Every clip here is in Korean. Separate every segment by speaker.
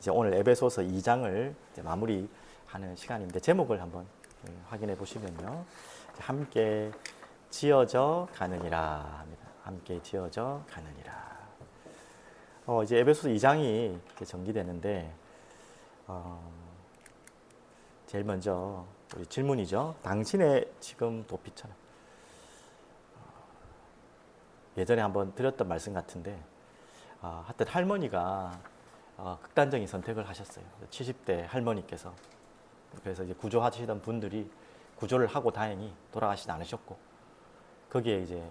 Speaker 1: 이제 오늘 에베소서 2장을 이제 마무리하는 시간인데 제목을 한번 확인해 보시면요. 함께 지어져 가느니라 합니다. 함께 지어져 가느니라. 이제 에베소서 2장이 이제 전기되는데 제일 먼저 우리 질문이죠. 당신의 지금 도피처는 예전에 한번 드렸던 말씀 같은데 하여튼 할머니가 극단적인 선택을 하셨어요. 70대 할머니께서. 그래서 이제 구조하시던 분들이 구조를 하고 다행히 돌아가시지 않으셨고 거기에 이제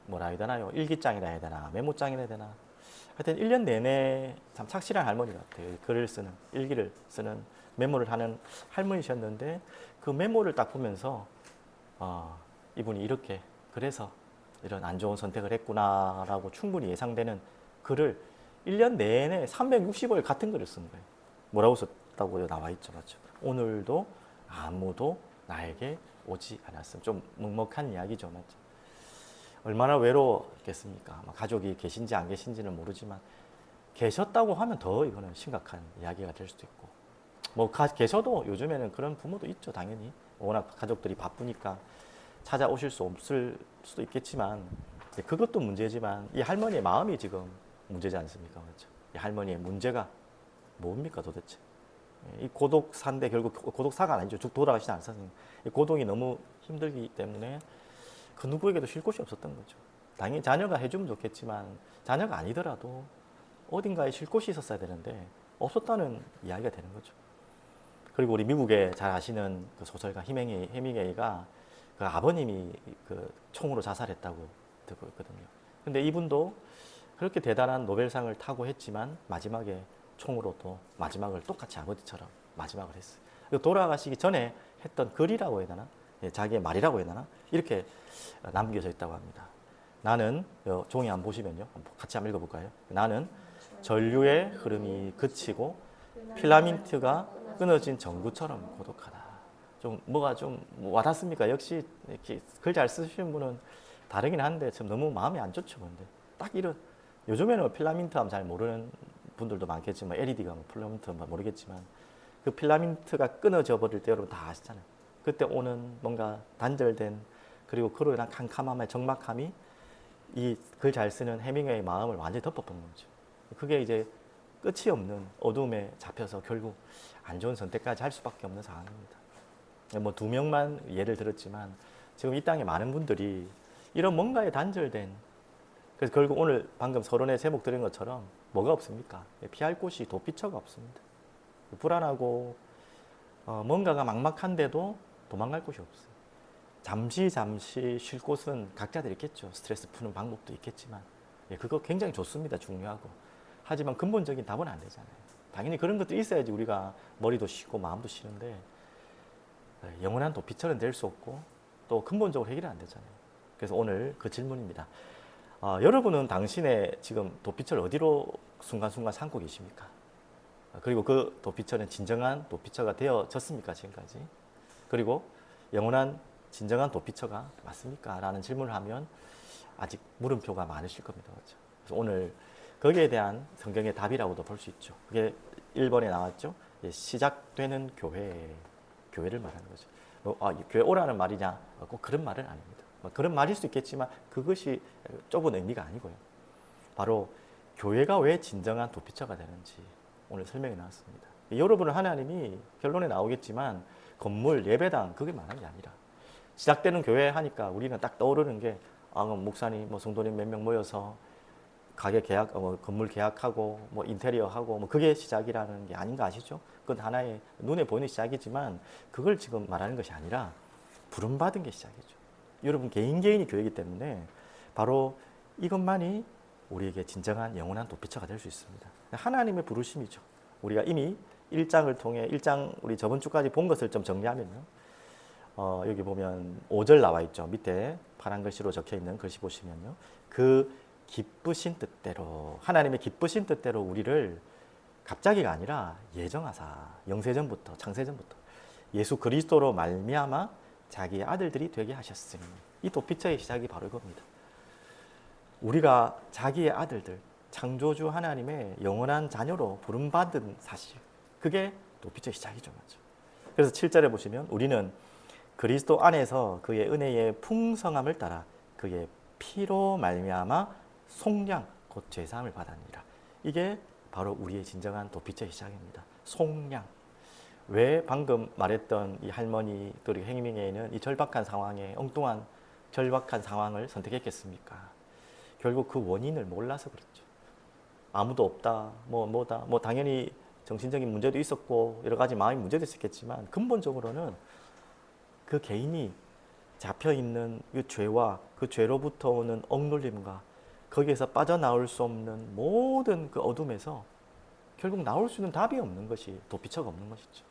Speaker 1: 뭐라 해야 되나요? 일기장이라 해야 되나 메모장이라 해야 되나 하여튼 1년 내내 참 착실한 할머니 같아요. 글을 쓰는 일기를 쓰는 메모를 하는 할머니셨는데 그 메모를 딱 보면서 이분이 이렇게 그래서 이런 안 좋은 선택을 했구나라고 충분히 예상되는 글을 1년 내내 360일 같은 글을 쓴 거예요. 뭐라고 썼다고 나와 있죠, 맞죠? 오늘도 아무도 나에게 오지 않았음. 좀 먹먹한 이야기죠, 맞죠? 얼마나 외로웠겠습니까? 가족이 계신지 안 계신지는 모르지만 계셨다고 하면 더 이거는 심각한 이야기가 될 수도 있고 계셔도 요즘에는 그런 부모도 있죠, 당연히. 워낙 가족들이 바쁘니까 찾아오실 수 없을 수도 있겠지만 그것도 문제지만 이 할머니의 마음이 지금 문제지 않습니까? 그렇죠? 이 할머니의 문제가 뭡니까 도대체? 이 고독사인데 결국 고독사가 아니죠. 쭉 돌아가시지 않았어요. 이 고독이 너무 힘들기 때문에 그 누구에게도 쉴 곳이 없었던 거죠. 당연히 자녀가 해주면 좋겠지만 자녀가 아니더라도 어딘가에 쉴 곳이 있었어야 되는데 없었다는 이야기가 되는 거죠. 그리고 우리 미국에 잘 아시는 그 소설가 해밍웨이가 그 아버님이 그 총으로 자살했다고 듣고 있거든요. 근데 이분도 그렇게 대단한 노벨상을 타고 했지만 마지막에 총으로 또 마지막을 똑같이 아버지처럼 마지막을 했어요. 돌아가시기 전에 했던 글이라고 해야 되나? 자기의 말이라고 해야 되나? 이렇게 남겨져 있다고 합니다. 나는 종이 한번 보시면요. 같이 한번 읽어볼까요? 나는 전류의 흐름이 그치고 필라멘트가 끊어진 전구처럼 고독하다. 좀 뭐가 좀 와닿습니까? 역시 글 잘 쓰시는 분은 다르긴 한데 참 너무 마음이 안 좋죠. 근데 딱 이런 요즘에는 필라멘트 하면 잘 모르는 분들도 많겠지만 LED가 뭐 필라멘트 모르겠지만 그 필라멘트가 끊어져 버릴 때 여러분 다 아시잖아요. 그때 오는 뭔가 단절된 그리고 그로 인한 캄캄함의 적막함이 이 글 잘 쓰는 해밍웨이의 마음을 완전히 덮어본 거죠. 그게 이제 끝이 없는 어둠에 잡혀서 결국 안 좋은 선택까지 할 수밖에 없는 상황입니다. 뭐 2명만 예를 들었지만 지금 이 땅에 많은 분들이 이런 뭔가에 단절된 그래서 결국 오늘 방금 서론에 제목 드린 것처럼 뭐가 없습니까? 피할 곳이 도피처가 없습니다. 불안하고 뭔가가 막막한데도 도망갈 곳이 없어요. 잠시 쉴 곳은 각자들 있겠죠. 스트레스 푸는 방법도 있겠지만 그거 굉장히 좋습니다. 중요하고. 하지만 근본적인 답은 안 되잖아요. 당연히 그런 것도 있어야지 우리가 머리도 쉬고 마음도 쉬는데 영원한 도피처는 될 수 없고 또 근본적으로 해결이 안 되잖아요. 그래서 오늘 그 질문입니다. 여러분은 당신의 지금 도피처를 어디로 순간순간 삼고 계십니까? 그리고 그 도피처는 진정한 도피처가 되어졌습니까? 지금까지? 그리고 영원한 진정한 도피처가 맞습니까? 라는 질문을 하면 아직 물음표가 많으실 겁니다. 그렇죠? 그래서 오늘 거기에 대한 성경의 답이라고도 볼 수 있죠. 그게 1번에 나왔죠. 시작되는 교회를 말하는 거죠. 교회 오라는 말이냐? 꼭 그런 말은 아닙니다. 그런 말일 수 있겠지만 그것이 좁은 의미가 아니고요. 바로 교회가 왜 진정한 도피처가 되는지 오늘 설명이 나왔습니다. 여러분은 하나님이 결론에 나오겠지만 건물, 예배당 그게 말하는 게 아니라 시작되는 교회 하니까 우리는 딱 떠오르는 게 목사님, 성도님 몇 명 모여서 가게 계약, 건물 계약하고 인테리어 하고 그게 시작이라는 게 아닌가 아시죠? 그건 하나의 눈에 보이는 시작이지만 그걸 지금 말하는 것이 아니라 부름받은 게 시작이죠. 여러분 개인이 교회이기 때문에 바로 이것만이 우리에게 진정한 영원한 도피처가 될 수 있습니다. 하나님의 부르심이죠. 우리가 이미 1장을 통해 1장 우리 저번 주까지 본 것을 좀 정리하면요. 여기 보면 5절 나와 있죠. 밑에 파란 글씨로 적혀 있는 글씨 보시면요. 그 기쁘신 뜻대로 하나님의 기쁘신 뜻대로 우리를 갑자기가 아니라 예정하사 영세전부터 창세전부터 예수 그리스도로 말미암아 자기의 아들들이 되게 하셨으니 이 도피처의 시작이 바로 이겁니다. 우리가 자기의 아들들 창조주 하나님의 영원한 자녀로 부름받은 사실, 그게 도피처의 시작이죠. 맞죠? 그래서 7절에 보시면 우리는 그리스도 안에서 그의 은혜의 풍성함을 따라 그의 피로 말미암아 속량 곧 죄사함을 받았느니라. 이게 바로 우리의 진정한 도피처의 시작입니다. 속량. 왜 방금 말했던 이 할머니들의 행위에는 이 절박한 상황에, 엉뚱한 절박한 상황을 선택했겠습니까? 결국 그 원인을 몰라서 그렇죠. 아무도 없다, 뭐다, 당연히 정신적인 문제도 있었고 여러 가지 마음의 문제도 있었겠지만 근본적으로는 그 개인이 잡혀 있는 그 죄와 그 죄로부터 오는 억눌림과 거기에서 빠져나올 수 없는 모든 그 어둠에서 결국 나올 수 있는 답이 없는 것이 도피처가 없는 것이죠.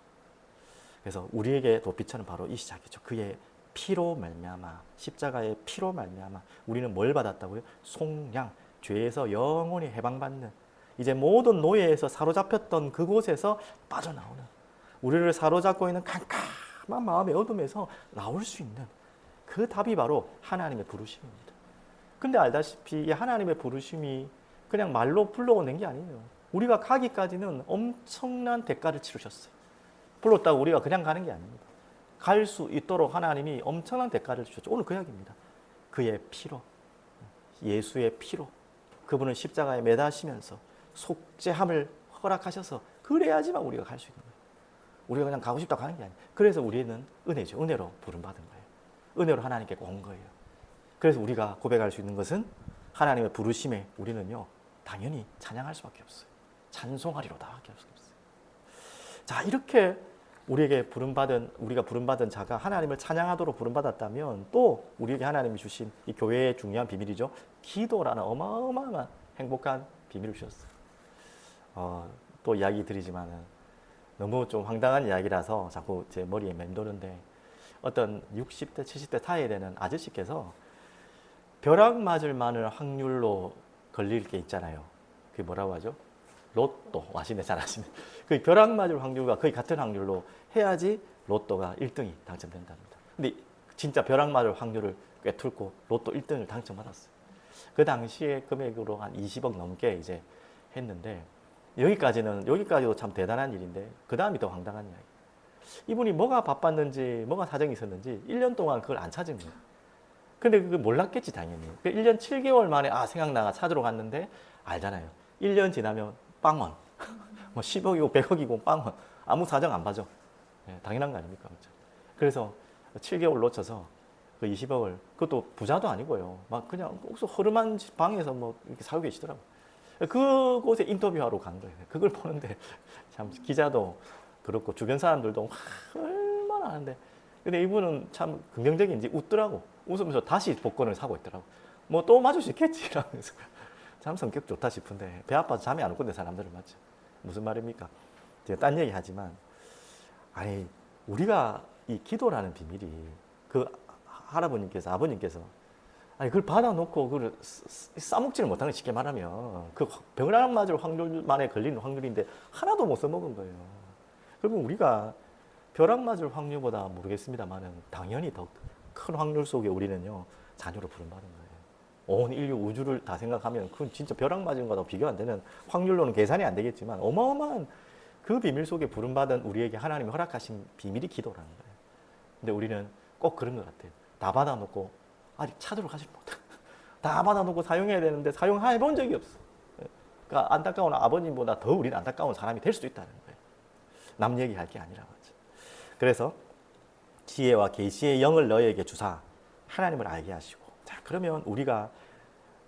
Speaker 1: 그래서 우리에게 도피처는 바로 이 시작이죠. 그의 피로 말미암아, 십자가의 피로 말미암아 우리는 뭘 받았다고요? 속량, 죄에서 영원히 해방받는, 이제 모든 노예에서 사로잡혔던 그곳에서 빠져나오는, 우리를 사로잡고 있는 캄캄한 마음의 어둠에서 나올 수 있는 그 답이 바로 하나님의 부르심입니다. 근데 알다시피 이 하나님의 부르심이 그냥 말로 불러낸 게 아니에요. 우리가 가기까지는 엄청난 대가를 치르셨어요. 불렀다고 우리가 그냥 가는 게 아닙니다. 갈 수 있도록 하나님이 엄청난 대가를 주셨죠. 오늘 그 이야기입니다. 그의 피로, 예수의 피로 그분은 십자가에 매다시면서 속죄함을 허락하셔서 그래야지만 우리가 갈 수 있는 거예요. 우리가 그냥 가고 싶다고 하는 게 아니에요. 그래서 우리는 은혜죠. 은혜로 부름받은 거예요. 은혜로 하나님께 온 거예요. 그래서 우리가 고백할 수 있는 것은 하나님의 부르심에 우리는요 당연히 찬양할 수밖에 없어요. 찬송하리로다 밖에 없어요. 자, 이렇게 우리가 부름받은 자가 하나님을 찬양하도록 부름받았다면 또 우리에게 하나님이 주신 이 교회의 중요한 비밀이죠. 기도라는 어마어마한 행복한 비밀을 주셨어요. 또 이야기 드리지만은 너무 좀 황당한 이야기라서 자꾸 제 머리에 맴도는데, 어떤 60대, 70대 사이에 되는 아저씨께서 벼락 맞을 만한 확률로 걸릴 게 있잖아요. 그게 뭐라고 하죠? 로또. 아시네, 잘 아시네. 그 벼락 맞을 확률과 거의 같은 확률로 해야지 로또가 1등이 당첨된답니다. 근데 진짜 벼락 맞을 확률을 꿰뚫고 로또 1등을 당첨받았어요. 그 당시에 금액으로 한 20억 넘게 이제 했는데, 여기까지도 참 대단한 일인데 그 다음이 더 황당한 이야기. 이분이 뭐가 바빴는지 뭐가 사정이 있었는지 1년 동안 그걸 안 찾은 거예요. 근데 그걸 몰랐겠지 당연히. 1년 7개월 만에 생각나가 찾으러 갔는데, 알잖아요. 1년 지나면 빵원. 뭐 10억이고 100억이고 빵원. 아무 사정 안 봐줘. 네, 당연한 거 아닙니까? 그렇죠? 그래서 7개월 놓쳐서 그 20억을, 그것도 부자도 아니고요. 막 그냥 옥수 허름한 방에서 뭐 이렇게 살고 계시더라고요. 그곳에 인터뷰하러 간 거예요. 그걸 보는데 참 기자도 그렇고 주변 사람들도 얼마나 하는데, 근데 이분은 참 긍정적인지 웃더라고. 웃으면서 다시 복권을 사고 있더라고. 뭐 또 맞을 수 있겠지 이러면서. 참 성격 좋다 싶은데 배 아파서 잠이 안 올 건데 사람들은. 맞죠? 무슨 말입니까? 제가 딴 얘기 하지만, 아니 우리가 이 기도라는 비밀이, 그 아버님께서 그걸 받아놓고 그걸 싸먹지를 못하는 거, 쉽게 말하면 그 벼락 맞을 확률만에 걸리는 확률인데 하나도 못 써먹은 거예요. 그러면 우리가 벼락 맞을 확률보다 모르겠습니다만은 당연히 더 큰 확률 속에 우리는요 자녀로 부름받은 거예요. 온 인류 우주를 다 생각하면 그건 진짜 벼락 맞은 거하고 비교 안 되는, 확률로는 계산이 안 되겠지만 어마어마한 그 비밀 속에 부름받은 우리에게 하나님이 허락하신 비밀이 기도라는 거예요. 근데 우리는 꼭 그런 것 같아요. 다 받아놓고 아직 찾으러 가지 못해. 다 받아놓고 사용해야 되는데 사용해 본 적이 없어. 그러니까 안타까운 아버님보다 더 우리는 안타까운 사람이 될 수도 있다는 거예요. 남 얘기할 게 아니라고 하죠. 그래서 지혜와 계시의 영을 너희에게 주사 하나님을 알게 하시고, 자, 그러면 우리가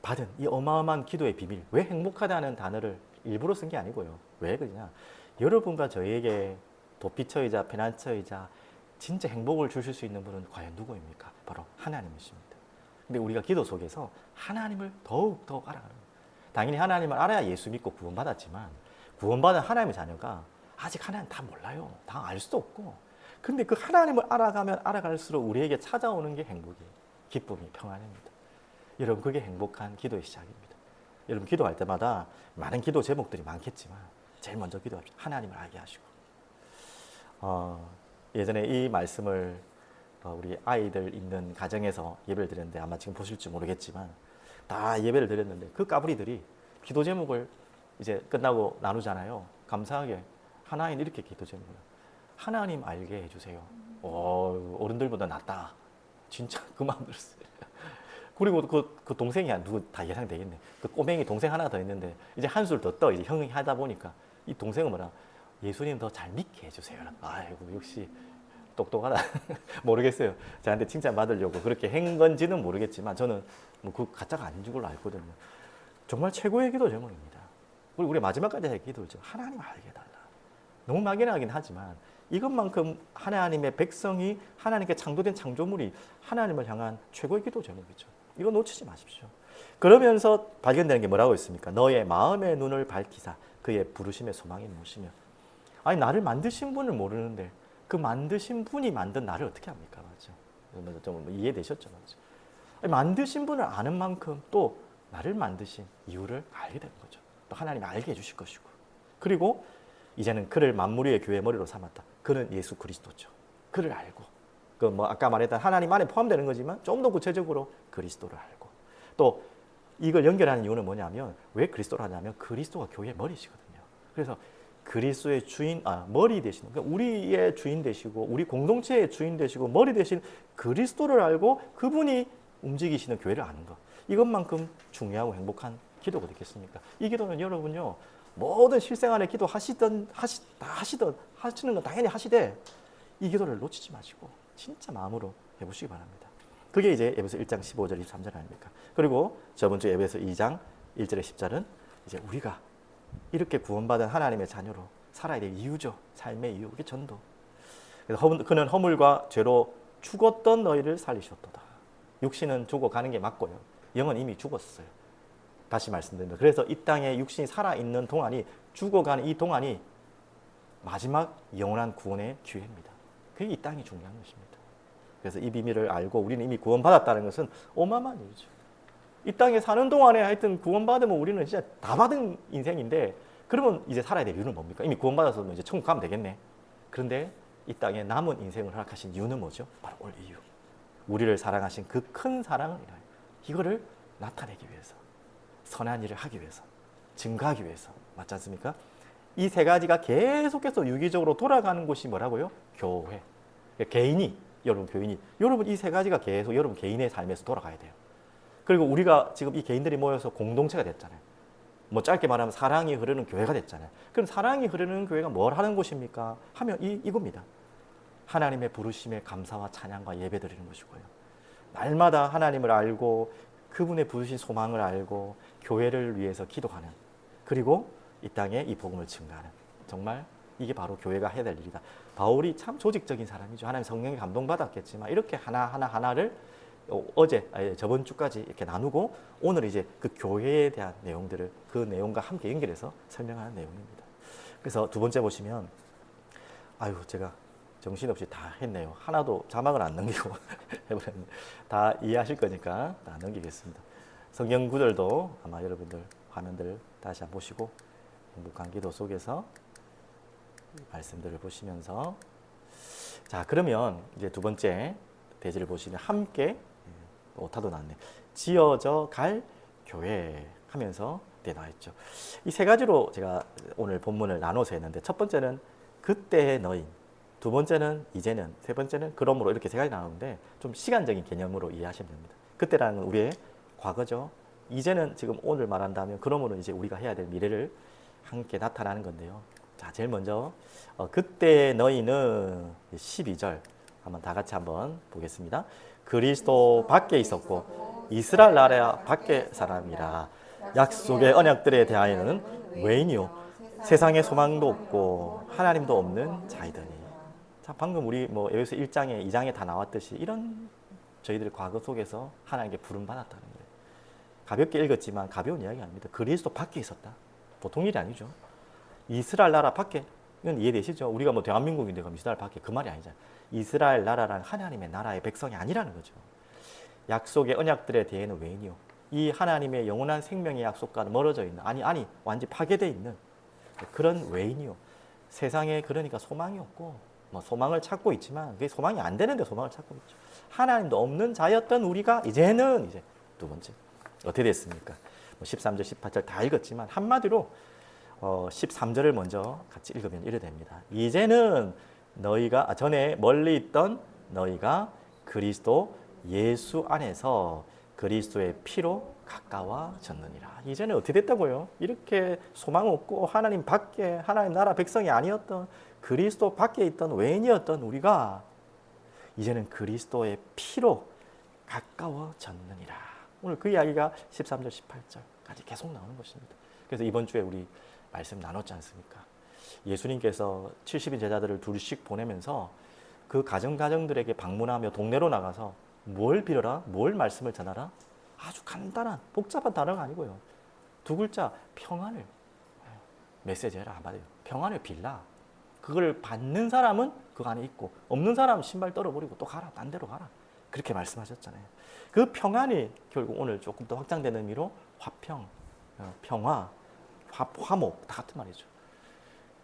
Speaker 1: 받은 이 어마어마한 기도의 비밀, 왜 행복하다는 단어를 일부러 쓴 게 아니고요. 왜 그러냐? 여러분과 저에게 도피처이자 피난처이자 진짜 행복을 주실 수 있는 분은 과연 누구입니까? 바로 하나님이십니다. 근데 우리가 기도 속에서 하나님을 더욱 알아가는 거예요. 당연히 하나님을 알아야 예수 믿고 구원받았지만, 구원받은 하나님의 자녀가 아직 하나님 다 몰라요. 다 알 수도 없고. 근데 그 하나님을 알아가면 알아갈수록 우리에게 찾아오는 게 행복이에요. 기쁨이, 평안입니다. 여러분, 그게 행복한 기도의 시작입니다. 여러분, 기도할 때마다 많은 기도 제목들이 많겠지만 제일 먼저 기도합시다. 하나님을 알게 하시고. 예전에 이 말씀을 우리 아이들 있는 가정에서 예배를 드렸는데, 아마 지금 보실지 모르겠지만 다 예배를 드렸는데 그 까불이들이 기도 제목을 이제 끝나고 나누잖아요. 감사하게 하나인 이렇게 기도 제목을 하나님 알게 해주세요. 어른들보다 낫다. 진짜 그 마음 들었어요. 그리고 그 동생이 누구 다 예상되겠네. 그 꼬맹이 동생 하나 더 있는데 이제 한술 더 떠. 이제 형이 하다 보니까 이 동생은 뭐라 예수님 더 잘 믿게 해주세요. 아이고 역시 똑똑하다. 모르겠어요. 저한테 칭찬 받으려고 그렇게 한 건지는 모르겠지만 저는 뭐 그 가짜가 아닌 줄 알거든요. 정말 최고의 기도 제목입니다. 그리고 우리 마지막까지 할 기도죠. 하나님 알게 해달라. 너무 막연하긴 하지만 이것만큼 하나님의 백성이 하나님께 창조된 창조물이 하나님을 향한 최고의 기도 제목이죠. 이거 놓치지 마십시오. 그러면서 발견되는 게 뭐라고 있습니까? 너의 마음의 눈을 밝히사 그의 부르심의 소망이 무엇이며. 아니 나를 만드신 분을 모르는데 그 만드신 분이 만든 나를 어떻게 합니까? 맞죠? 좀 이해되셨죠? 맞죠? 아니, 만드신 분을 아는 만큼 또 나를 만드신 이유를 알게 되는 거죠. 또 하나님이 알게 해주실 것이고. 그리고 이제는 그를 만물 위의 교회의 머리로 삼았다. 그는 예수 그리스도죠. 그를 알고. 그 뭐 아까 말했던 하나님 안에 포함되는 거지만 좀 더 구체적으로 그리스도를 알고. 또 이걸 연결하는 이유는 뭐냐면 왜 그리스도를 하냐면 그리스도가 교회의 머리시거든요. 그래서 그리스도의 주인, 머리 되시는, 그러니까 우리의 주인 되시고 우리 공동체의 주인 되시고 머리 되신 그리스도를 알고 그분이 움직이시는 교회를 아는 것. 이것만큼 중요하고 행복한 기도가 되겠습니까? 이 기도는 여러분요, 모든 실생활의 기도 하시는 건 당연히 하시되 이 기도를 놓치지 마시고 진짜 마음으로 해보시기 바랍니다. 그게 이제 에베소 1장 15절 23절 아닙니까? 그리고 저번 주 에베소 2장 1절에 10절은 이제 우리가 이렇게 구원받은 하나님의 자녀로 살아야 될 이유죠. 삶의 이유, 그게 전도. 그래서 그는 허물과 죄로 죽었던 너희를 살리셨도다. 육신은 죽어가는 게 맞고요. 영은 이미 죽었어요. 다시 말씀드립니다. 그래서 이 땅에 육신이 살아있는 동안이, 죽어가는 이 동안이 마지막 영원한 구원의 기회입니다. 그게 이 땅이 중요한 것입니다. 그래서 이 비밀을 알고 우리는 이미 구원받았다는 것은 어마어마한 일이죠. 이 땅에 사는 동안에 하여튼 구원받으면 우리는 진짜 다 받은 인생인데, 그러면 이제 살아야 될 이유는 뭡니까? 이미 구원받아서 이제 천국 가면 되겠네. 그런데 이 땅에 남은 인생을 허락하신 이유는 뭐죠? 바로 올 이유. 우리를 사랑하신 그 큰 사랑을 인하여 이거를 나타내기 위해서, 선한 일을 하기 위해서, 증거하기 위해서. 맞지 않습니까? 이 세 가지가 계속해서 유기적으로 돌아가는 곳이 뭐라고요? 교회. 개인이, 여러분 이 세 가지가 계속 여러분 개인의 삶에서 돌아가야 돼요. 그리고 우리가 지금 이 개인들이 모여서 공동체가 됐잖아요. 뭐 짧게 말하면 사랑이 흐르는 교회가 됐잖아요. 그럼 사랑이 흐르는 교회가 뭘 하는 곳입니까? 하면 이겁니다. 하나님의 부르심에 감사와 찬양과 예배 드리는 것이고요. 날마다 하나님을 알고 그분의 부르신 소망을 알고 교회를 위해서 기도하는, 그리고 이 땅에 이 복음을 증가하는, 정말 이게 바로 교회가 해야 될 일이다. 바울이 참 조직적인 사람이죠. 하나님 성령에 감동받았겠지만 이렇게 하나하나를 저번 주까지 이렇게 나누고 오늘 이제 그 교회에 대한 내용들을 그 내용과 함께 연결해서 설명하는 내용입니다. 그래서 두 번째 보시면, 제가 정신없이 다 했네요. 하나도 자막을 안 넘기고 해버렸는데 다 이해하실 거니까 다 넘기겠습니다. 성경 구절도 아마 여러분들 화면들 다시 한번 보시고 행복한 기도 속에서 말씀들을 보시면서, 자 그러면 이제 두 번째 대지를 보시면 함께, 오타도 나왔네, 지어져 갈 교회 하면서 나와 있죠. 이 세 가지로 제가 오늘 본문을 나눠서 했는데, 첫 번째는 그때의 너희, 두 번째는 이제는, 세 번째는 그러므로, 이렇게 세 가지 나오는데 좀 시간적인 개념으로 이해하시면 됩니다. 그때라는 건 우리의 과거죠. 이제는 지금 오늘 말한다면 그러므로 이제 우리가 해야 될 미래를 함께 나타나는 건데요. 자, 제일 먼저 그때 너희는 12절 한번 다 같이 한번 보겠습니다. 그리스도 밖에 있었고 이스라엘 나라 밖에 사람이라 약속의 언약들에 대하여는 외인이요 세상에 소망도 없고 하나님도 없는 자이더니. 자, 방금 우리 에베소 1장에 2장에 다 나왔듯이 이런 저희들의 과거 속에서 하나님께 부름 받았다는 거예요. 가볍게 읽었지만 가벼운 이야기 아닙니다. 그리스도 밖에 있었다. 보통 일이 아니죠. 이스라엘 나라 밖에, 이건 이해되시죠? 우리가 대한민국인데 그럼 이스라엘 밖에, 그 말이 아니잖아요. 이스라엘 나라란 하나님의 나라의 백성이 아니라는 거죠. 약속의 언약들에 대해는 외인이요. 이 하나님의 영원한 생명의 약속과는 멀어져 있는, 아니 완전히 파괴되어 있는 그런 외인이요. 세상에 그러니까 소망이 없고 소망을 찾고 있지만 그게 소망이 안 되는데 소망을 찾고 있죠. 하나님도 없는 자였던 우리가 이제는 두 번째 어떻게 됐습니까? 13절, 18절 다 읽었지만 한마디로 13절을 먼저 같이 읽으면 이래 됩니다. 이제는 너희가 전에 멀리 있던 너희가 그리스도 예수 안에서 그리스도의 피로 가까워졌느니라. 이제는 어떻게 됐다고요? 이렇게 소망 없고 하나님 밖에 하나님 나라 백성이 아니었던 그리스도 밖에 있던 외인이었던 우리가 이제는 그리스도의 피로 가까워졌느니라. 오늘 그 이야기가 13절, 18절까지 계속 나오는 것입니다. 그래서 이번 주에 우리 말씀 나눴지 않습니까? 예수님께서 70인 제자들을 둘씩 보내면서 그 가정들에게 방문하며 동네로 나가서 뭘 빌어라? 뭘 말씀을 전하라? 아주 간단한 복잡한 단어가 아니고요. 두 글자 평안을 메시지해라 한마디요. 평안을 빌라. 그걸 받는 사람은 그 안에 있고 없는 사람은 신발 떨어버리고 또 가라. 딴 데로 가라. 그렇게 말씀하셨잖아요. 그 평안이 결국 오늘 조금 더 확장되는 의미로 화평, 평화, 화목 다 같은 말이죠.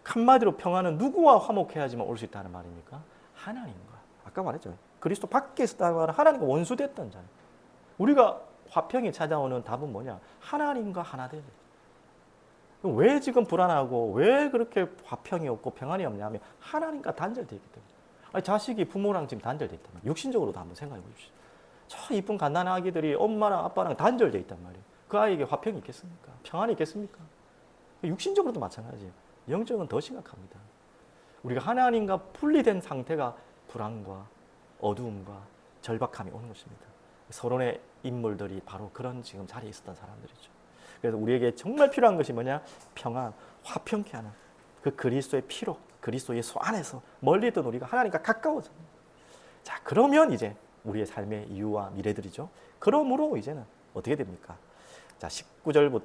Speaker 1: 한마디로 평안은 누구와 화목해야지만 올 수 있다는 말입니까? 하나님과. 아까 말했죠. 그리스도 밖에 있었다는 말은 하나님과 원수됐던 자예요. 우리가 화평이 찾아오는 답은 뭐냐? 하나님과 하나 되죠. 왜 지금 불안하고 왜 그렇게 화평이 없고 평안이 없냐면 하나님과 단절되어 있기 때문에. 아니, 자식이 부모랑 지금 단절되어 있단 말이에요. 육신적으로도 한번 생각해 보십시오. 저 이쁜 갓난아기 아기들이 엄마랑 아빠랑 단절되어 있단 말이에요. 그 아이에게 화평이 있겠습니까? 평안이 있겠습니까? 육신적으로도 마찬가지예요. 영적은 더 심각합니다. 우리가 하나님과 분리된 상태가 불안과 어두움과 절박함이 오는 것입니다. 서론의 인물들이 바로 그런 지금 자리에 있었던 사람들이죠. 그래서 우리에게 정말 필요한 것이 뭐냐? 평안, 화평케 하는 그 그리스도의 피로, 그리스도 예수 안에서 멀리 있던 우리가 하나님과 가까워져. 자, 그러면 이제 우리의 삶의 이유와 미래들이죠. 그러므로 이제는 어떻게 됩니까? 자, 19절부터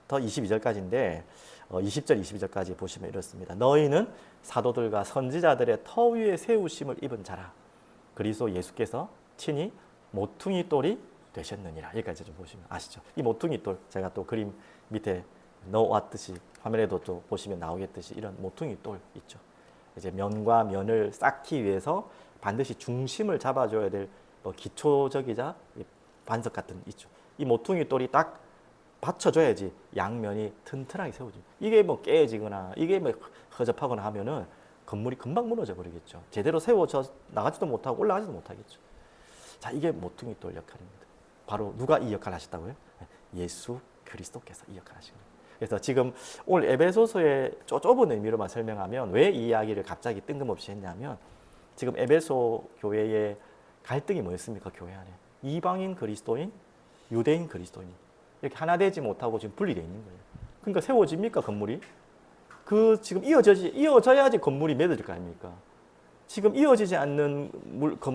Speaker 1: 22절까지인데 20절, 22절까지 보시면 이렇습니다. 너희는 사도들과 선지자들의 터 위에 세우심을 입은 자라. 그리스도 예수께서 친히 모퉁이 돌이 되셨느니라. 여기까지 좀 보시면 아시죠? 이 모퉁이 돌, 제가 또 그림 밑에 넣어왔듯이 화면에도 또 보시면 나오겠듯이 이런 모퉁이 돌 있죠. 이제 면과 면을 쌓기 위해서 반드시 중심을 잡아줘야 될 기초적이자 반석 같은 있죠. 이 모퉁이 돌이 딱 받쳐줘야지 양면이 튼튼하게 세워지죠. 이게 뭐 깨지거나 이게 뭐 허접하거나 하면은 건물이 금방 무너져 버리겠죠. 제대로 세워져 나가지도 못하고 올라가지도 못하겠죠. 자, 이게 모퉁이 돌 역할입니다. 바로 누가 이 역할을 하셨다고요? 예수 그리스도께서 이 역할을 하신 거예요. 그래서 지금 오늘 에베소서의 좁은 의미로만 설명하면 왜 이 이야기를 갑자기 뜬금없이 했냐면 지금 에베소 교회의 갈등이 뭐였습니까? 교회 안에 이방인 그리스도인, 유대인 그리스도인 이렇게 하나 되지 못하고 지금 분리되어 있는 거예요. 그러니까 세워집니까 건물이? 그 지금 이어져야지 건물이 맺어질 거 아닙니까? 지금 이어지지 않는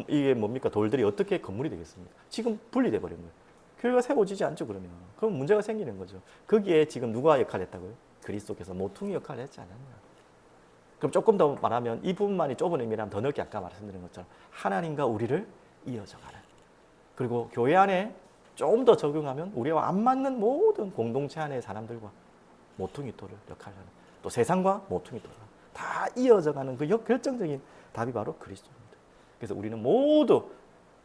Speaker 1: 이게 뭡니까? 돌들이 어떻게 건물이 되겠습니까? 지금 분리돼 버린 거예요. 교회가 세워지지 않죠, 그러면. 그럼 문제가 생기는 거죠. 거기에 지금 누가 역할을 했다고요? 그리스도께서 모퉁이 역할을 했지 않았냐. 그럼 조금 더 말하면 이 부분만이 좁은 의미라면 더 넓게 아까 말씀드린 것처럼 하나님과 우리를 이어져가는. 그리고 교회 안에 좀 더 적용하면 우리와 안 맞는 모든 공동체 안의 사람들과 모퉁이 돌을 역할을 하는. 또 세상과 모퉁이 돌을 다 이어져가는 그 결정적인 답이 바로 그리스도입니다. 그래서 우리는 모두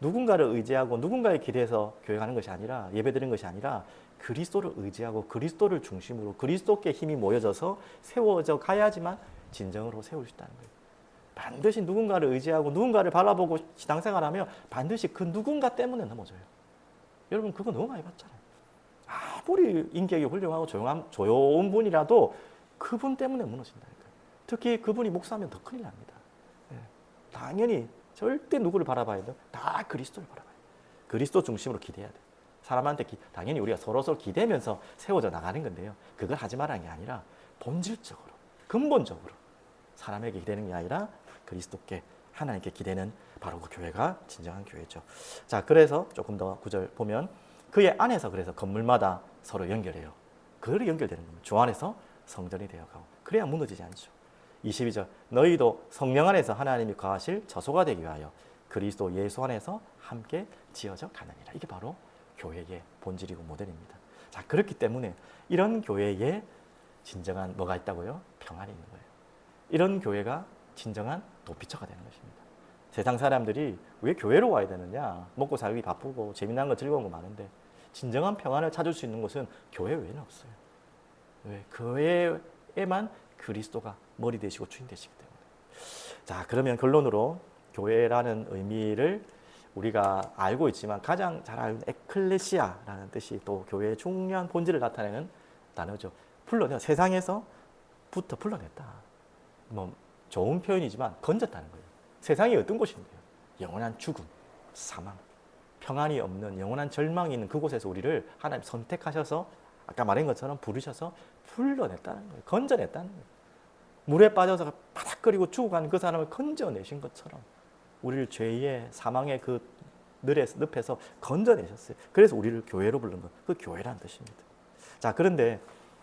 Speaker 1: 누군가를 의지하고 누군가에 기대서 교회 가는 것이 아니라 예배드리는 것이 아니라 그리스도를 의지하고 그리스도를 중심으로 그리스도께 힘이 모여져서 세워져 가야지만 진정으로 세울 수 있다는 거예요. 반드시 누군가를 의지하고 누군가를 바라보고 신앙생활하면 반드시 그 누군가 때문에 넘어져요. 여러분 그거 너무 많이 봤잖아요. 아무리 인격이 훌륭하고 조용한 분이라도 그분 때문에 무너진다니까요. 특히 그분이 목사면 더 큰일 납니다. 네. 당연히 절대 누구를 바라봐야 돼요? 다 그리스도를 바라봐야 돼요. 그리스도 중심으로 기대해야 돼요. 사람한테 당연히 우리가 서로서로 기대면서 세워져 나가는 건데요. 그걸 하지 말라는 게 아니라 본질적으로, 근본적으로 사람에게 기대는 게 아니라 그리스도께 하나님께 기대는 바로 그 교회가 진정한 교회죠. 자, 그래서 조금 더 구절 보면 그의 안에서 그래서 건물마다 서로 연결해요. 그걸로 연결되는 겁니다. 주 안에서 성전이 되어가고 그래야 무너지지 않죠. 22절 너희도 성령 안에서 하나님이 거하실 저소가 되기 위하여 그리스도 예수 안에서 함께 지어져 가느니라. 이게 바로 교회의 본질이고 모델입니다. 자, 그렇기 때문에 이런 교회에 진정한 뭐가 있다고요? 평안이 있는 거예요. 이런 교회가 진정한 도피처가 되는 것입니다. 세상 사람들이 왜 교회로 와야 되느냐? 먹고 살기 바쁘고 재미난 거 즐거운 거 많은데 진정한 평안을 찾을 수 있는 곳은 교회 외에는 없어요. 왜? 교회에만 그리스도가 머리 되시고 주인 되시기 때문에. 자, 그러면 결론으로 교회라는 의미를 우리가 알고 있지만 가장 잘 알고 있는 에클레시아라는 뜻이 또 교회의 중요한 본질을 나타내는 단어죠. 세상에서부터 불러냈다. 뭐 좋은 표현이지만 건졌다는 거예요. 세상이 어떤 곳인데요? 영원한 죽음, 사망, 평안이 없는 영원한 절망이 있는 그곳에서 우리를 하나님 선택하셔서 아까 말한 것처럼 부르셔서 불러냈다는 거예요. 건져냈다는 거예요. 물에 빠져서 바닥거리고 죽어가는 그 사람을 건져내신 것처럼 우리를 죄의 사망의 그 늪에서 건져내셨어요. 그래서 우리를 교회로 부른 것, 그 교회라는 뜻입니다. 자, 그런데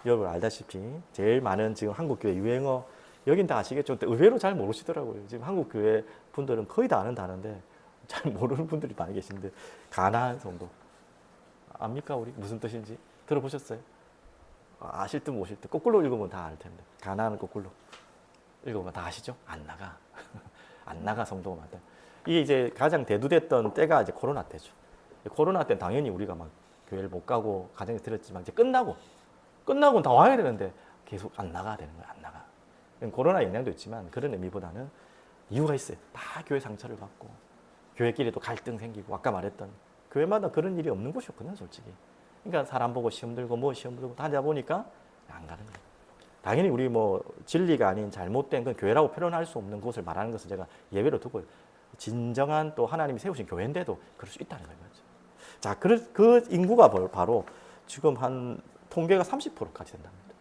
Speaker 1: 여러분 알다시피 제일 많은 지금 한국 교회 유행어, 여긴 다 아시겠죠? 의외로 잘 모르시더라고요. 지금 한국 교회 분들은 거의 다 아는 단어인데 잘 모르는 분들이 많이 계신데, 가나안 성도 압니까? 우리 무슨 뜻인지 들어보셨어요? 아실 듯 모실 듯 거꾸로 읽으면 다 알 텐데, 가나안은 거꾸로 읽으면 다 아시죠? 안 나가. 안 나가 성도가 많다. 이게 이제 가장 대두됐던 때가 이제 코로나 때죠. 코로나 때는 당연히 우리가 막 교회를 못 가고 가정에 들었지만 이제 끝나고는 다 와야 되는데 계속 안 나가야 되는 거야. 안 나가. 코로나 영향도 있지만 그런 의미보다는 이유가 있어요. 다 교회 상처를 받고 교회끼리도 갈등 생기고 아까 말했던 교회마다 그런 일이 없는 곳이었거든요, 솔직히. 그러니까 사람 보고 시험 들고 뭐 시험 들고 다 하다 보니까 안 가는 거예요. 당연히 우리 뭐 진리가 아닌 잘못된 건 교회라고 표현할 수 없는 곳을 말하는 것을 제가 예외로 두고요. 진정한 또 하나님이 세우신 교회인데도 그럴 수 있다는 거죠. 자, 그 인구가 바로 지금 한 통계가 30%까지 된답니다.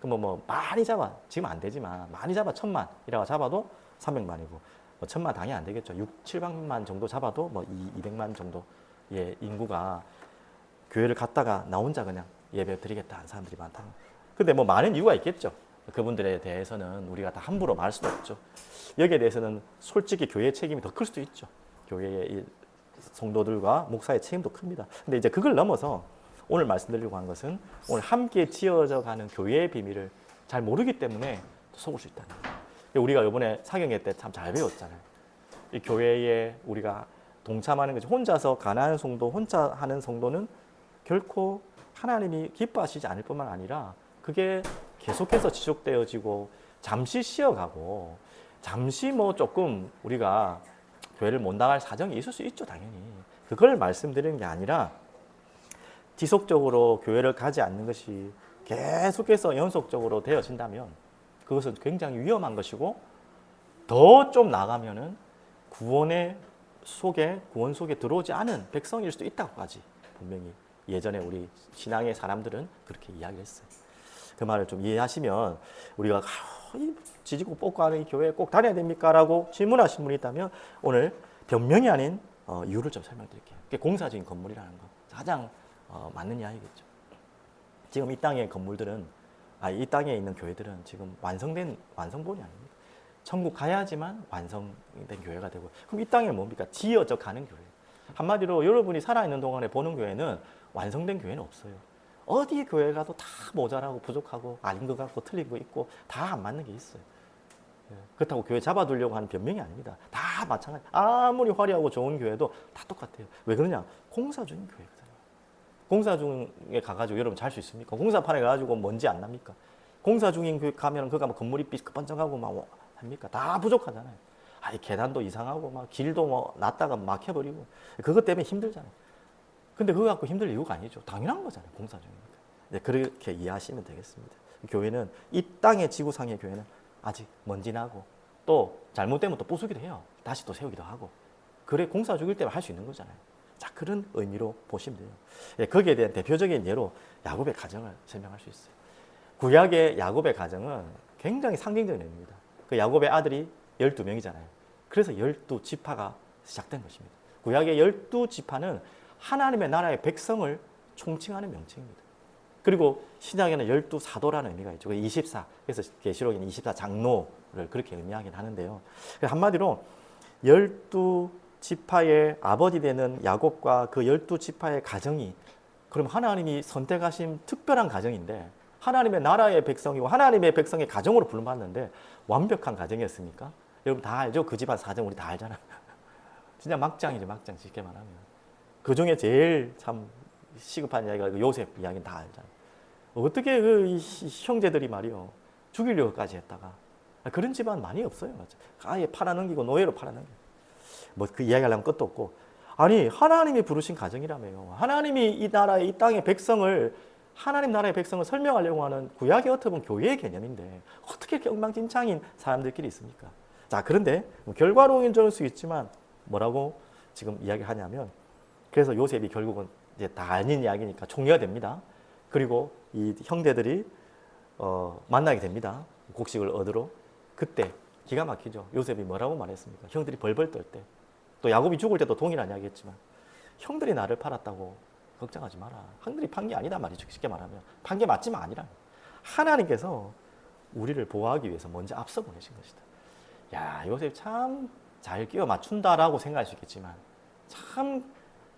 Speaker 1: 그럼 뭐 많이 잡아, 지금 안 되지만 많이 잡아 1000만이라고 잡아도 300만이고 뭐 1000만 당연히 안 되겠죠. 700만 정도 잡아도 뭐 200만 정도의 인구가 교회를 갔다가 나 혼자 그냥 예배 드리겠다 하는 사람들이 많다. 근데 뭐 많은 이유가 있겠죠. 그분들에 대해서는 우리가 다 함부로 말할 수도 없죠. 여기에 대해서는 솔직히 교회의 책임이 더 클 수도 있죠. 교회의 성도들과 목사의 책임도 큽니다. 근데 이제 그걸 넘어서 오늘 말씀드리려고 하는 것은 오늘 함께 지어져 가는 교회의 비밀을 잘 모르기 때문에 속을 수 있다는 거예요. 우리가 이번에 사경회 때 참 잘 배웠잖아요. 이 교회에 우리가 동참하는 거지. 혼자서 가난한 성도, 혼자 하는 성도는 결코 하나님이 기뻐하시지 않을 뿐만 아니라 그게 계속해서 지속되어지고 잠시 쉬어가고 잠시 뭐 조금 우리가 교회를 못 나갈 사정이 있을 수 있죠, 당연히. 그걸 말씀드리는 게 아니라 지속적으로 교회를 가지 않는 것이 계속해서 연속적으로 되어진다면 그것은 굉장히 위험한 것이고 더 좀 나가면은 구원 속에 들어오지 않은 백성일 수도 있다고까지 분명히 예전에 우리 신앙의 사람들은 그렇게 이야기를 했어요. 그 말을 좀 이해하시면 우리가 지지고 뽑고 하는 이 교회에 꼭 다녀야 됩니까? 라고 질문하신 분이 있다면 오늘 변명이 아닌 이유를 좀 설명드릴게요. 그게 공사적인 건물이라는 거 가장 맞는 이야기겠죠. 지금 이 땅의 건물들은 이 땅에 있는 교회들은 지금 완성본이 아닙니다. 천국 가야지만 완성된 교회가 되고, 그럼 이 땅에 뭡니까? 지어져 가는 교회. 한마디로 여러분이 살아있는 동안에 보는 교회는 완성된 교회는 없어요. 어디 교회 가도 다 모자라고 부족하고 아닌 것 같고 틀린 거 있고 다 안 맞는 게 있어요. 그렇다고 교회 잡아두려고 하는 변명이 아닙니다. 다 마찬가지. 아무리 화려하고 좋은 교회도 다 똑같아요. 왜 그러냐? 공사 중인 교회거든요. 공사 중에 가가지고 여러분 잘 수 있습니까? 공사판에 가가지고 먼지 안 납니까? 공사 중인 교회 가면 그가 막 건물이 삐끗번쩍하고 막 합니까? 다 부족하잖아요. 계단도 이상하고 막 길도 뭐 났다가 막혀버리고 그것 때문에 힘들잖아요. 근데 그거 갖고 힘들 이유가 아니죠. 당연한 거잖아요. 공사 중이니까. 네, 그렇게 이해하시면 되겠습니다. 교회는 이 땅의 지구상의 교회는 아직 먼지 나고 또 잘못되면 또 부수기도 해요. 다시 또 세우기도 하고. 그래 공사 중일 때만 할 수 있는 거잖아요. 자, 그런 의미로 보시면 돼요. 예, 거기에 대한 대표적인 예로 야곱의 가정을 설명할 수 있어요. 구약의 야곱의 가정은 굉장히 상징적인 의미입니다. 그 야곱의 아들이 12명이잖아요. 그래서 12지파가 시작된 것입니다. 구약의 12지파는 하나님의 나라의 백성을 총칭하는 명칭입니다. 그리고 신약에는 12사도라는 의미가 있죠. 24, 그래서 계시록에는 24장로를 그렇게 의미하긴 하는데요. 한마디로 12지파의 아버지 되는 야곱과 그 12지파의 가정이 그럼 하나님이 선택하신 특별한 가정인데 하나님의 나라의 백성이고 하나님의 백성의 가정으로 부름받는데 완벽한 가정이었습니까? 여러분 다 알죠? 그 집안 사정 우리 다 알잖아요. 진짜 막장이죠, 막장. 쉽게 말하면. 그 중에 제일 참 시급한 이야기가 그 요셉 이야기는 다 알잖아요. 어떻게 그 형제들이 말이요 죽이려고까지 했다가 그런 집안 많이 없어요. 아예 팔아넘기고 노예로 팔아넘기고 뭐 그 이야기하려면 끝도 없고 아니 하나님이 부르신 가정이라며요. 하나님이 이 나라의 이 땅의 백성을 하나님 나라의 백성을 설명하려고 하는 구약의 어떻게 보면 교회의 개념인데 어떻게 이렇게 엉망진창인 사람들끼리 있습니까? 자 그런데 뭐 결과론적일 수 있지만 뭐라고 지금 이야기하냐면 그래서 요셉이 결국은 이제 다 아닌 이야기니까 총리가 됩니다. 그리고 이 형제들이 만나게 됩니다. 곡식을 얻으러. 그때 기가 막히죠. 요셉이 뭐라고 말했습니까? 형들이 벌벌 떨 때. 또 야곱이 죽을 때도 동일한 이야기했지만 형들이 나를 팔았다고 걱정하지 마라. 형들이 판 게 아니다 말이죠. 쉽게 말하면. 판 게 맞지만 아니라. 하나님께서 우리를 보호하기 위해서 먼저 앞서 보내신 것이다. 야, 요셉 참 잘 끼워 맞춘다라고 생각할 수 있겠지만 참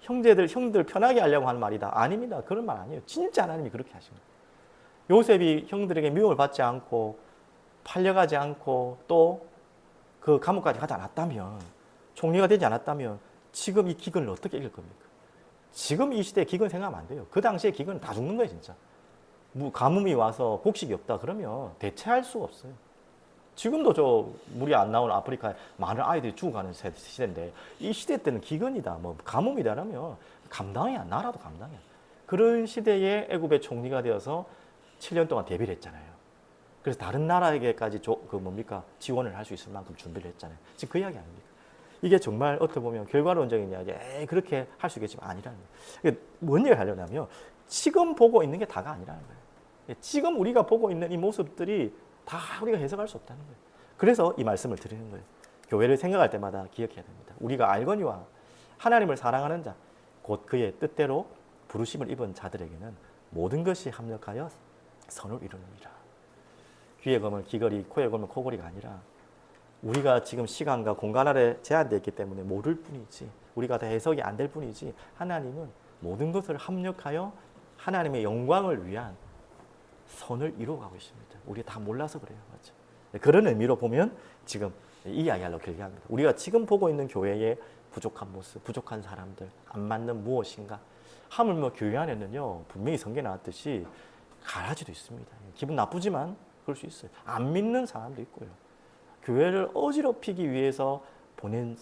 Speaker 1: 형들 편하게 하려고 하는 말이다. 아닙니다. 그런 말 아니에요. 진짜 하나님이 그렇게 하신 거예요. 요셉이 형들에게 미움을 받지 않고 팔려가지 않고 또 그 감옥까지 가지 않았다면 총리가 되지 않았다면 지금 이 기근을 어떻게 이길 겁니까? 지금 이 시대에 기근 생각하면 안 돼요. 그 당시에 기근은 다 죽는 거예요, 진짜. 가뭄이 와서 곡식이 없다 그러면 대체할 수가 없어요. 지금도 저 물이 안 나오는 아프리카에 많은 아이들이 죽어가는 시대인데 이 시대 때는 기근이다, 뭐 가뭄이다라면 감당이 안 나라도 감당이 안. 그런 시대에 애굽의 총리가 되어서 7년 동안 대비를 했잖아요. 그래서 다른 나라에게까지 지원을 할 수 있을 만큼 준비를 했잖아요. 지금 그 이야기 아닙니까? 이게 정말 어떻게 보면 결과론적인 이야기, 그렇게 할 수 있겠지만 아니라는 거예요. 뭔 얘기를 하려냐면 지금 보고 있는 게 다가 아니라는 거예요. 지금 우리가 보고 있는 이 모습들이 다 우리가 해석할 수 없다는 거예요. 그래서 이 말씀을 드리는 거예요. 교회를 생각할 때마다 기억해야 됩니다. 우리가 알거니와 하나님을 사랑하는 자, 곧 그의 뜻대로 부르심을 입은 자들에게는 모든 것이 합력하여 선을 이루느니라. 귀에 걸면 귀걸이, 코에 걸면 코걸이가 아니라 우리가 지금 시간과 공간 아래 제한되어 있기 때문에 모를 뿐이지 우리가 다 해석이 안 될 뿐이지 하나님은 모든 것을 합력하여 하나님의 영광을 위한 선을 이루어가고 있습니다. 우리가 다 몰라서 그래요. 맞죠? 그런 의미로 보면 지금 이 이야기하려고 길게 합니다. 우리가 지금 보고 있는 교회의 부족한 모습, 부족한 사람들, 안 맞는 무엇인가 하물며 교회 안에는요 분명히 성경에 나왔듯이 가라지도 있습니다. 기분 나쁘지만 그럴 수 있어요. 안 믿는 사람도 있고요. 교회를 어지럽히기 위해서 보낸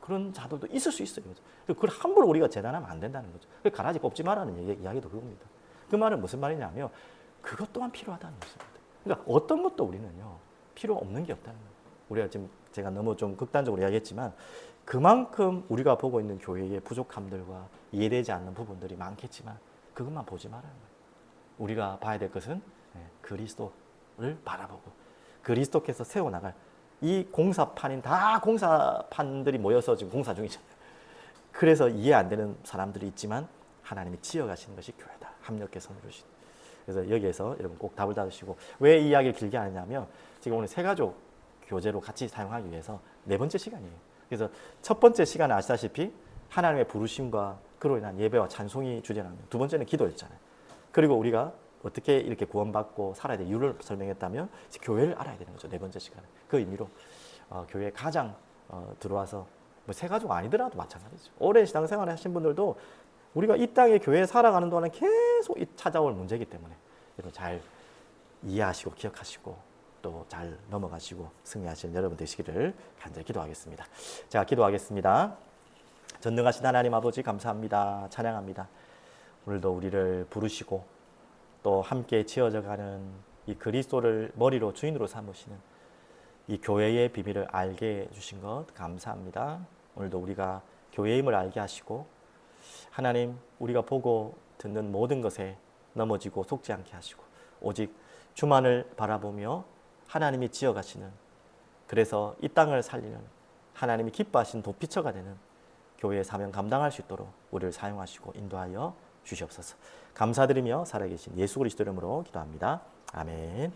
Speaker 1: 그런 자들도 있을 수 있어요. 그걸 함부로 우리가 재단하면 안 된다는 거죠. 가라지 뽑지 말라는 이야기도 그겁니다. 그 말은 무슨 말이냐면 그것 또한 필요하다는 것입니다. 그러니까 어떤 것도 우리는요 필요 없는 게 없다는 거예요. 우리가 지금 제가 너무 좀 극단적으로 이야기했지만 그만큼 우리가 보고 있는 교회의 부족함들과 이해되지 않는 부분들이 많겠지만 그것만 보지 말아요. 우리가 봐야 될 것은 그리스도를 바라보고 그리스도께서 세워나갈 이 공사판인 다 공사판들이 모여서 지금 공사 중이잖아요. 그래서 이해 안 되는 사람들이 있지만 하나님이 지어가시는 것이 교회다. 합력해서 이루신. 그래서 여기에서 여러분 꼭 답을 받으시고 왜 이 이야기를 길게 하냐면 지금 오늘 새가족 교제로 같이 사용하기 위해서 4번째 시간이에요. 그래서 첫 번째 시간은 아시다시피 하나님의 부르심과 그로 인한 예배와 찬송이 주제라면 두 번째는 기도였잖아요. 그리고 우리가 어떻게 이렇게 구원받고 살아야 될 이유를 설명했다면 교회를 알아야 되는 거죠. 4번째 시간에. 그 의미로 교회에 가장 들어와서 뭐 새가족 아니더라도 마찬가지죠. 오랜 신앙생활을 하신 분들도 우리가 이 땅에 교회에 살아가는 동안에 계속 찾아올 문제이기 때문에 여러분 잘 이해하시고 기억하시고 또 잘 넘어가시고 승리하시는 여러분 되시기를 간절히 기도하겠습니다. 자, 기도하겠습니다. 전능하신 하나님 아버지 감사합니다. 찬양합니다. 오늘도 우리를 부르시고 또 함께 지어져가는 이 그리스도를 머리로 주인으로 삼으시는 이 교회의 비밀을 알게 해주신 것 감사합니다. 오늘도 우리가 교회임을 알게 하시고 하나님 우리가 보고 듣는 모든 것에 넘어지고 속지 않게 하시고 오직 주만을 바라보며 하나님이 지어가시는 그래서 이 땅을 살리는 하나님이 기뻐하신 도피처가 되는 교회의 사명 감당할 수 있도록 우리를 사용하시고 인도하여 주시옵소서. 감사드리며 살아계신 예수 그리스도 이름으로 기도합니다. 아멘.